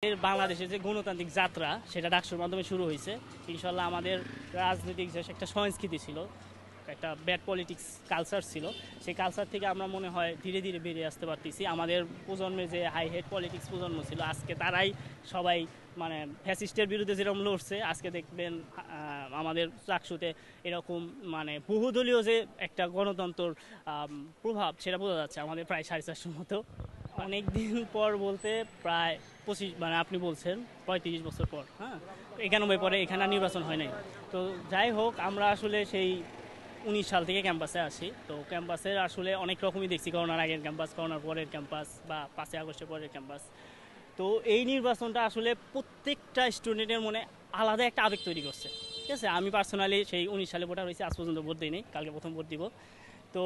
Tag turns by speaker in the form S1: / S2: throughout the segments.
S1: বাংলাদেশের যে গণতান্ত্রিক যাত্রা সেটা ডাকসুর মাধ্যমে শুরু হয়েছে। ইনশাল্লাহ আমাদের রাজনৈতিক যে একটা সংস্কৃতি ছিল, একটা ব্যাড পলিটিক্স কালচার ছিল, সেই কালচার থেকে আমরা মনে হয় ধীরে ধীরে বেরিয়ে আসতে পারতেছি। আমাদের প্রজন্মের যে হাই হেড পলিটিক্স প্রজন্ম ছিল, আজকে তারাই সবাই মানে ফ্যাসিস্টের বিরুদ্ধে যেরকম লড়ছে, আজকে দেখবেন আমাদের চাকসুতে এরকম মানে বহুদলীয় যে একটা গণতন্ত্র প্রভাব সেটা বোঝা যাচ্ছে আমাদের প্রায় 450 মতো। অনেক দিন পর বলতে প্রায় 25 মানে আপনি বলছেন 35 বছর পর। হ্যাঁ, 91 পরে এখানে নির্বাচন হয় নাই। তো যাই হোক, আমরা আসলে সেই 19 সাল থেকে ক্যাম্পাসে আসি। তো ক্যাম্পাসের আসলে অনেক রকমই দেখছি, করোনার আগের ক্যাম্পাস, করোনার পরের ক্যাম্পাস বা 5ই আগস্টের পরের ক্যাম্পাস। তো এই নির্বাচনটা আসলে প্রত্যেকটা স্টুডেন্টের মনে আলাদা একটা আবেগ তৈরি করছে। ঠিক আছে, আমি পার্সোনালি সেই 19 সালে ভোটার হয়েছি, আজ পর্যন্ত ভোট দিইনি, কালকে প্রথম ভোট দিব। তো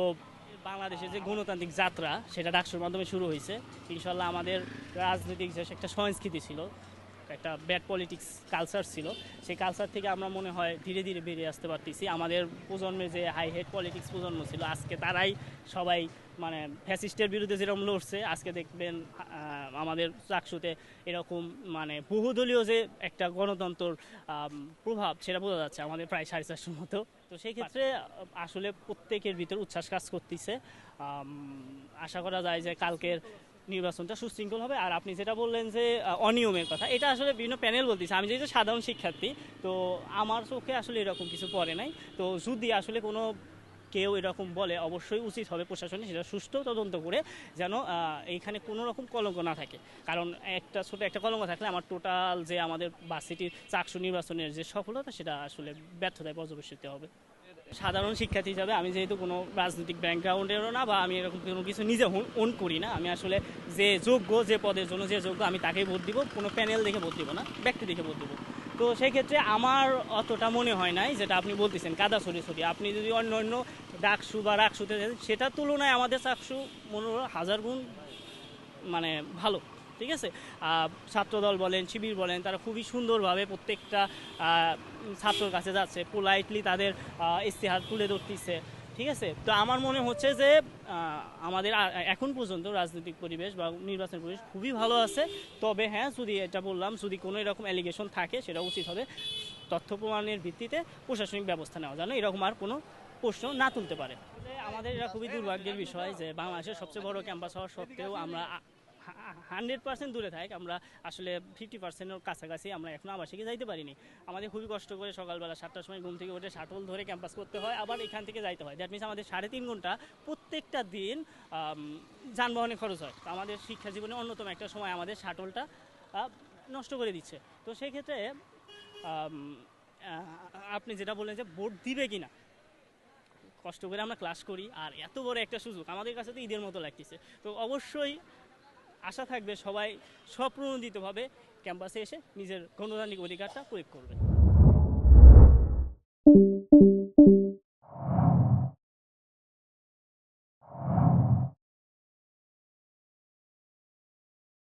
S1: বাংলাদেশের যে গণতান্ত্রিক যাত্রা সেটা ডাকসুর মাধ্যমে শুরু হয়েছে। ইনশাল্লাহ আমাদের রাজনৈতিক যে একটা সংস্কৃতি ছিল, একটা ব্যাড পলিটিক্স কালচার ছিল, সেই কালচার থেকে আমরা মনে হয় ধীরে ধীরে বেরিয়ে আসতে পারতেছি। আমাদের প্রজন্মের যে হাই হেড পলিটিক্স প্রজন্ম ছিল, আজকে তারাই সবাই মানে ফ্যাসিস্টের বিরুদ্ধে যেরকম লড়ছে, আজকে দেখবেন আমাদের চাকসুতে এরকম মানে বহুদলীয় যে একটা গণতন্ত্র প্রভাব সেটা বোঝা যাচ্ছে আমাদের প্রায় 450 মতো। তো সেই ক্ষেত্রে আসলে প্রত্যেকের ভিতর উচ্ছ্বাস কাজ করতেছে। আশা করা যায় যে কালকের নির্বাচনটা সুশৃঙ্খল হবে। আর আপনি যেটা বললেন যে অনিয়মের কথা, এটা আসলে বিভিন্ন প্যানেল বলতেছে। আমি যেহেতু সাধারণ শিক্ষার্থী, তো আমার চোখে আসলে এরকম কিছু পড়ে নাই। তো যদি আসলে কোনো কেউ এরকম বলে, অবশ্যই উচিত হবে প্রশাসনে সেটা সুষ্ঠু তদন্ত করে, যেন এইখানে কোনো রকম কলঙ্ক না থাকে। কারণ একটা ছোট একটা কলঙ্ক থাকলে আমার টোটাল যে আমাদের ভার্সিটির চাকসু নির্বাচনের যে সফলতা সেটা আসলে ব্যর্থতায় পর্যবেসিত হবে। সাধারণ শিক্ষার্থী হিসাবে আমি যেহেতু কোনো রাজনৈতিক ব্যাকগ্রাউন্ডেরও না, বা আমি এরকম কোনো কিছু নিজে ওন করি না, আমি আসলে যে যোগ্য, যে পদের জন্য যে যোগ্য, আমি তাকেই ভোট দিব। কোনো প্যানেল দেখে ভোট দিব না, ব্যক্তি দেখে ভোট দিব। তো সেই ক্ষেত্রে আমার অতটা মনে হয় নাই যেটা আপনি বলতেছেন কাদা ছড়ি। আপনি যদি অন্য অন্য ডাকসু বা রাকসুতে, সেটার তুলনায় আমাদের চাকসু মনে হয় 1000 গুণ মানে ভালো। ঠিক আছে, ছাত্রদল বলেন, শিবির বলেন, তারা খুবই সুন্দরভাবে প্রত্যেকটা ছাত্রর কাছে যাচ্ছে, পোলাইটলি তাদের ইস্তেহার তুলে ধরতেছে। ঠিক আছে, তো আমার মনে হচ্ছে যে আমাদের এখন পর্যন্ত রাজনৈতিক পরিবেশ বা নির্বাচন পরিবেশ খুবই ভালো আছে। তবে হ্যাঁ, যদি এটা বললাম, যদি কোনো এরকম অ্যালিগেশন থাকে সেটা উচিত হবে তথ্য প্রমাণের ভিত্তিতে প্রশাসনিক ব্যবস্থা নেওয়া, যেন এরকম আর কোনো প্রশ্ন না তুলতে পারে। আমাদের এটা খুবই দুর্ভাগ্যের বিষয় যে বাংলাদেশের সবচেয়ে বড় ক্যাম্পাস হওয়া সত্ত্বেও আমরা 100% দূরে থাক, আমরা আসলে 50%-এর কাছাকাছি আমরা এখনো আবাসিকে যাইতে পারিনি। আমাদের খুবই কষ্ট করে সকালবেলা 7টার সময় ঘুম থেকে উঠে শাটল ধরে ক্যাম্পাস করতে হয়, আবার এখান থেকে যাইতে হয়। দ্যাট মিনস আমাদের 3.5 ঘন্টা প্রত্যেকটা দিন যানবাহনে খরচ হয়। তো আমাদের শিক্ষা জীবনে অন্যতম একটা সময় আমাদের শাটলটা নষ্ট করে দিচ্ছে। তো সেই ক্ষেত্রে আপনি যেটা বললেন যে ভোট দিবে কিনা, কষ্ট করে আমরা ক্লাস করি, আর এত বড় একটা সুযোগ আমাদের কাছে তো ঈদের মতো লাগতেছে। তো অবশ্যই আশা থাকবে সবাই স্বপ্রণোদিতভাবে ক্যাম্পাসে এসে নিজের গণতান্ত্রিক অধিকারটা প্রয়োগ করবে।